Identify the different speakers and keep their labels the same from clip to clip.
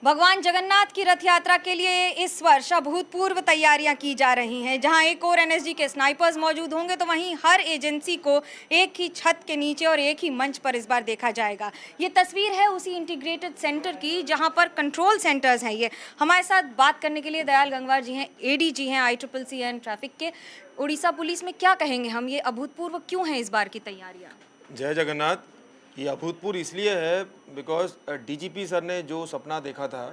Speaker 1: भगवान जगन्नाथ की रथ यात्रा के लिए इस वर्ष अभूतपूर्व तैयारियां की जा रही हैं। जहां एक और एनएसजी के स्नाइपर्स मौजूद होंगे तो वहीं हर एजेंसी को एक ही छत के नीचे और एक ही मंच पर इस बार देखा जाएगा। ये तस्वीर है उसी इंटीग्रेटेड सेंटर की जहां पर कंट्रोल सेंटर्स हैं। ये हमारे साथ बात करने के लिए दयाल गंगवार जी हैं, एडीजी हैं ICCC एंड ट्रैफिक के। उड़ीसा पुलिस में क्या कहेंगे हम, ये अभूतपूर्व क्यों है इस बार की तैयारियाँ?
Speaker 2: जय जगन्नाथ। ये अभूतपूर्व इसलिए है बिकॉज डीजीपी सर ने जो सपना देखा था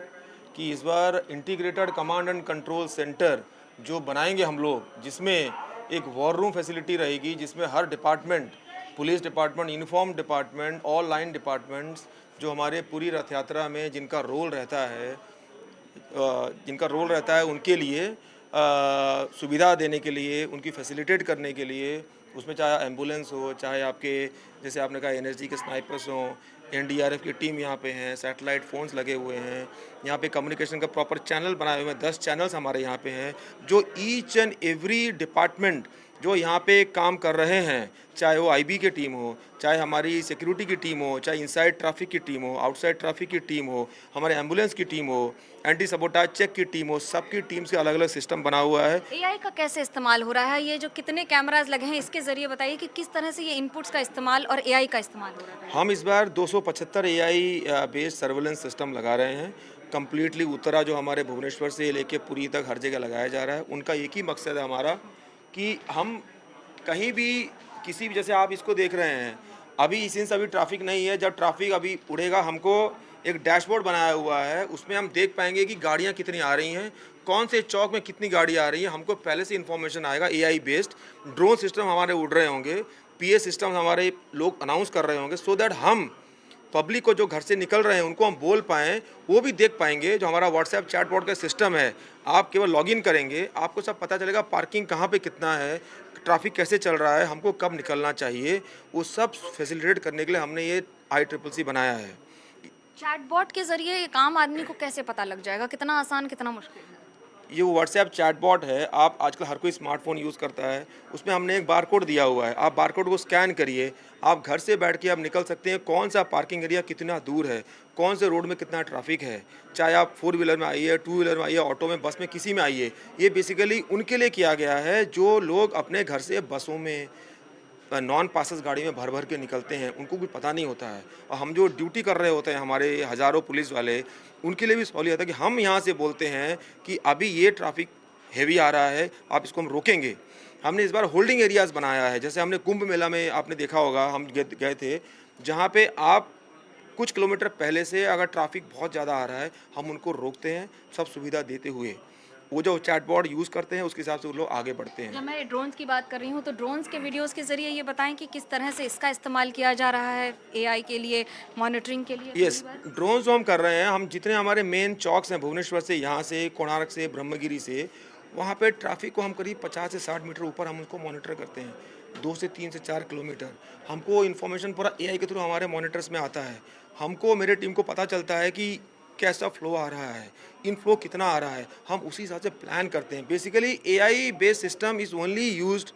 Speaker 2: कि इस बार integrated command and control centre जो बनाएंगे हम लोग, जिसमें एक वॉर रूम फैसिलिटी रहेगी, जिसमें हर department, police department, uniform department, all line departments जो हमारे पूरी रथ यात्रा में जिनका रोल रहता है उनके लिए सुविधा देने के लिए, उनकी फैसिलिटेट करने के लिए, उसमें चाहे एम्बुलेंस हो, चाहे आपके जैसे आपने कहा एनएसजी के स्नाइपर्स हों, एनडीआरएफ की टीम यहाँ पे हैं, सैटेलाइट फ़ोन्स लगे हुए हैं, यहाँ पे कम्युनिकेशन का प्रॉपर चैनल बनाए हुए हैं, 10 चैनल्स हमारे यहाँ पे हैं, जो ईच एंड एवरी डिपार्टमेंट जो यहाँ पे काम कर रहे हैं, चाहे वो आईबी की टीम हो, चाहे हमारी सिक्योरिटी की टीम हो, चाहे इनसाइड ट्रैफिक की टीम हो, आउटसाइड ट्रैफिक की टीम हो, हमारे एम्बुलेंस की टीम हो, एंटी सबोटाज चेक की टीम हो, सबकी टीम से अलग अलग सिस्टम बना हुआ है।
Speaker 1: एआई का कैसे इस्तेमाल हो रहा है? ये जो कितने कैमरास लगे हैं इसके जरिए बताइए कि किस तरह से ये इनपुट्स का इस्तेमाल और एआई का इस्तेमाल हो रहा है।
Speaker 2: हम इस बार 275 एआई बेस्ड सर्वेलेंस सिस्टम लगा रहे हैं। कम्प्लीटली उत्तरा जो हमारे भुवनेश्वर से लेके पुरी तक हर जगह लगाया जा रहा है। उनका एक ही मकसद है हमारा कि हम कहीं भी किसी भी, जैसे आप इसको देख रहे हैं, अभी इस दिन से अभी ट्रैफिक नहीं है, जब ट्रैफिक अभी उड़ेगा हमको एक डैशबोर्ड बनाया हुआ है, उसमें हम देख पाएंगे कि गाड़ियाँ कितनी आ रही हैं, कौन से चौक में कितनी गाड़ी आ रही है, हमको पहले से इन्फॉर्मेशन आएगा। एआई बेस्ड ड्रोन सिस्टम हमारे उड़ रहे होंगे, पीए सिस्टम हमारे लोग अनाउंस कर रहे होंगे, सो दैट हम पब्लिक को जो घर से निकल रहे हैं उनको हम बोल पाएँ, वो भी देख पाएंगे। जो हमारा व्हाट्सएप चैटबॉट का सिस्टम है, आप केवल लॉगिन करेंगे, आपको सब पता चलेगा पार्किंग कहाँ पे कितना है, ट्रैफिक कैसे चल रहा है, हमको कब निकलना चाहिए। वो सब फैसिलिटेट करने के लिए हमने ये ICCC बनाया है।
Speaker 1: चैटबॉट के जरिए एक आम आदमी को कैसे पता लग जाएगा? कितना आसान, कितना मुश्किल है?
Speaker 2: ये वो व्हाट्सएप चैटबॉट है, आप आजकल हर कोई स्मार्टफोन यूज़ करता है, उसमें हमने एक बारकोड दिया हुआ है। आप बारकोड को स्कैन करिए, आप घर से बैठ के आप निकल सकते हैं कौन सा पार्किंग एरिया कितना दूर है, कौन से रोड में कितना ट्रैफिक है। चाहे आप 4 व्हीलर में आइए, 2 व्हीलर में आइए, ऑटो में, बस में, किसी में आइए। ये बेसिकली उनके लिए किया गया है जो लोग अपने घर से बसों में नॉन पासेस गाड़ी में भर भर के निकलते हैं, उनको कुछ पता नहीं होता है। और हम जो ड्यूटी कर रहे होते हैं, हमारे हज़ारों पुलिस वाले, उनके लिए भी सहूलियत है कि हम यहाँ से बोलते हैं कि अभी ये ट्रैफिक हेवी आ रहा है, आप इसको हम रोकेंगे। हमने इस बार होल्डिंग एरियाज़ बनाया है, जैसे हमने कुंभ मेला में आपने देखा होगा, हम गए थे, जहाँ पे आप कुछ किलोमीटर पहले से अगर ट्रैफिक बहुत ज़्यादा आ रहा है, हम उनको रोकते हैं, सब सुविधा देते हुए। वो जो चैटबॉट यूज़ करते हैं उसके हिसाब से वो लोग आगे बढ़ते हैं।
Speaker 1: जब मैं ड्रोन्स की बात कर रही हूँ तो ड्रोन्स के वीडियोस के जरिए ये बताएं कि किस तरह से इसका इस्तेमाल किया जा रहा है एआई के लिए, मॉनिटरिंग के लिए।
Speaker 2: यस, ड्रोन जो हम कर रहे हैं, हम जितने हमारे मेन चौक्स हैं भुवनेश्वर से, यहाँ से, कोणार्क से, ब्रह्मगिरी से, वहाँ पे ट्रैफिक को हम करीब 50 से 60 मीटर ऊपर हम उसको मॉनिटर करते हैं। 2 से 3 से 4 किलोमीटर हमको इन्फॉर्मेशन पूरा एआई के थ्रू हमारे मॉनिटर्स में आता है। हमको, मेरे टीम को पता चलता है कि कैसा फ्लो आ रहा है, इनफ्लो कितना आ रहा है, हम उसी हिसाब से प्लान करते हैं। Basically AI based system is only used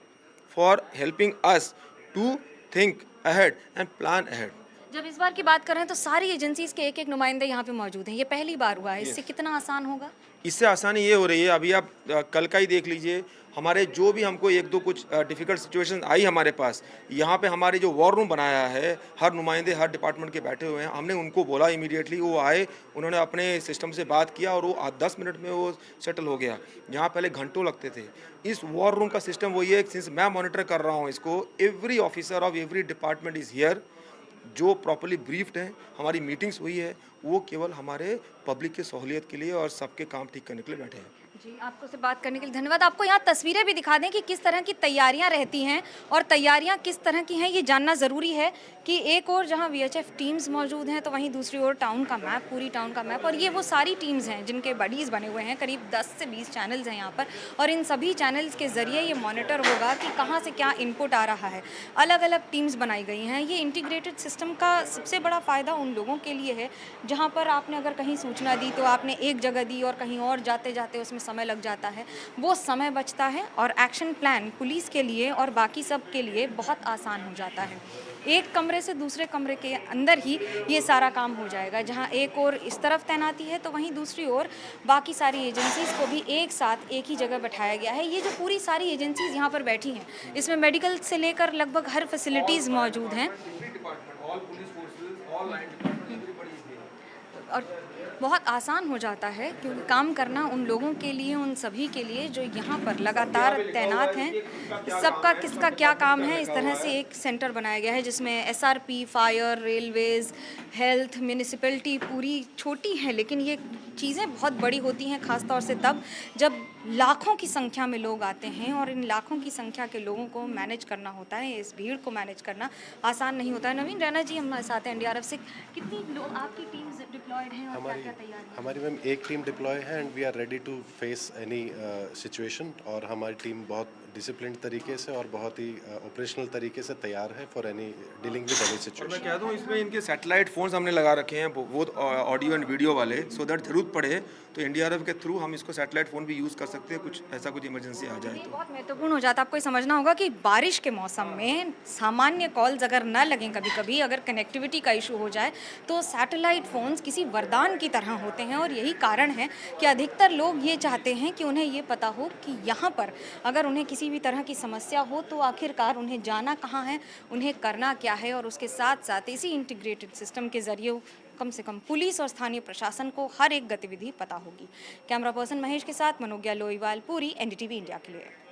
Speaker 2: for helping us to think ahead and plan ahead.
Speaker 1: जब इस बार की बात कर रहे हैं तो सारी एजेंसीज के एक एक नुमाइंदे यहाँ पे मौजूद हैं। ये पहली बार हुआ है, इससे कितना आसान होगा?
Speaker 2: इससे आसानी ये हो रही है, अभी आप कल का ही देख लीजिए, हमारे जो भी हमको एक दो कुछ डिफ़िकल्ट सिचुएशन आई हमारे पास, यहाँ पे हमारे जो वॉर रूम बनाया है, हर नुमाइंदे हर डिपार्टमेंट के बैठे हुए हैं, हमने उनको बोला इमीडिएटली, वो आए, उन्होंने अपने सिस्टम से बात किया और वो 10 मिनट में वो सेटल हो गया, जहाँ पहले घंटों लगते थे। इस वॉर रूम का सिस्टम वही है, सिंस मैं मॉनिटर कर रहा हूँ इसको, every officer of every department is here, जो प्रॉपर्ली ब्रीफ्ड हैं, हमारी मीटिंग्स हुई है, वो केवल हमारे पब्लिक की सहूलियत के लिए और सबके काम ठीक करने के लिए बैठे हैं।
Speaker 1: जी, आपको से बात करने के लिए धन्यवाद। आपको यहाँ तस्वीरें भी दिखा दें कि किस तरह की तैयारियां रहती हैं और तैयारियां किस तरह की हैं, ये जानना ज़रूरी है कि एक और जहाँ वीएचएफ टीम्स मौजूद हैं तो वहीं दूसरी ओर टाउन का मैप, पूरी टाउन का मैप, और ये वो सारी टीम्स हैं जिनके बडीज़ बने हुए हैं। करीब 10 से 20 चैनल्स हैं यहाँ पर और इन सभी चैनल्स के ज़रिए ये मॉनिटर होगा कि कहाँ से क्या इनपुट आ रहा है। अलग अलग टीम्स बनाई गई हैं। ये इंटीग्रेटेड सिस्टम का सबसे बड़ा फ़ायदा उन लोगों के लिए है जहाँ पर आपने अगर कहीं सूचना दी तो आपने एक जगह दी और कहीं और जाते जाते उसमें समय लग जाता है वो समय बचता है और एक्शन प्लान पुलिस के लिए और बाकी सब के लिए बहुत आसान हो जाता है। एक कमरे से दूसरे कमरे के अंदर ही ये सारा काम हो जाएगा। जहाँ एक ओर इस तरफ तैनाती है तो वहीं दूसरी ओर बाकी सारी एजेंसीज़ को भी एक साथ एक ही जगह बैठाया गया है। ये जो पूरी सारी एजेंसीज़ यहाँ पर बैठी हैं इसमें मेडिकल से लेकर लगभग हर फैसिलिटीज़ मौजूद हैं और बहुत आसान हो जाता है क्योंकि काम करना उन लोगों के लिए, उन सभी के लिए जो यहाँ पर लगातार तैनात हैं। सबका किसका क्या काम है, इस तरह से एक सेंटर बनाया गया है जिसमें SRP, fire, Railways, health, municipality पूरी छोटी है लेकिन ये चीज़ें बहुत बड़ी होती हैं, ख़ास तौर से तब जब लाखों की संख्या में लोग आते हैं और इन लाखों की संख्या के लोगों को मैनेज करना होता है। इस भीड़ को मैनेज करना आसान नहीं होता है। नवीन रैना जी हमारे साथ हैं एनडीआरएफ से। कितनी लोग आपकी टीम्स डिप्लॉयड हैं और क्या-क्या तैयारी?
Speaker 3: हमारी मैम एक टीम डिप्लॉय है and we are ready to face any situation, और हमारी टीम बहुत डिसिप्लिन तरीके से और बहुत ही ऑपरेशनल तरीके से तैयार है for any dealing with any
Speaker 2: मैं
Speaker 3: सिचुएशन।
Speaker 2: कह दूं इसमें इनके सैटेलाइट फोन्स हमने लगा रखे हैं वो ऑडियो एंड वीडियो वाले, सो दैट ज़रूरत पड़े तो एनडीआरएफ के थ्रू हम इसको सैटेलाइट फ़ोन भी यूज़ कर सकते हैं, कुछ ऐसा कुछ इमरजेंसी आ जाए
Speaker 1: ये
Speaker 2: तो।
Speaker 1: बहुत महत्वपूर्ण हो जाता है। आपको ये समझना होगा कि बारिश के मौसम में सामान्य कॉल्स अगर ना लगें, कभी-कभी अगर कनेक्टिविटी का इशू हो जाए तो सैटेलाइट फ़ोन्स किसी वरदान की तरह होते हैं और यही कारण है कि अधिकतर लोग ये चाहते हैं कि उन्हें ये पता हो कि यहाँ पर अगर उन्हें किसी भी तरह की समस्या हो तो आखिरकार उन्हें जाना कहाँ है, उन्हें करना क्या है और उसके साथ-साथ इसी इंटीग्रेटेड सिस्टम के ज़रिए कम से कम पुलिस और स्थानीय प्रशासन को हर एक गतिविधि पता होगी। कैमरा पर्सन महेश के साथ मनोज्ञा लोईवाल, पूरी एनडीटीवी इंडिया के लिए।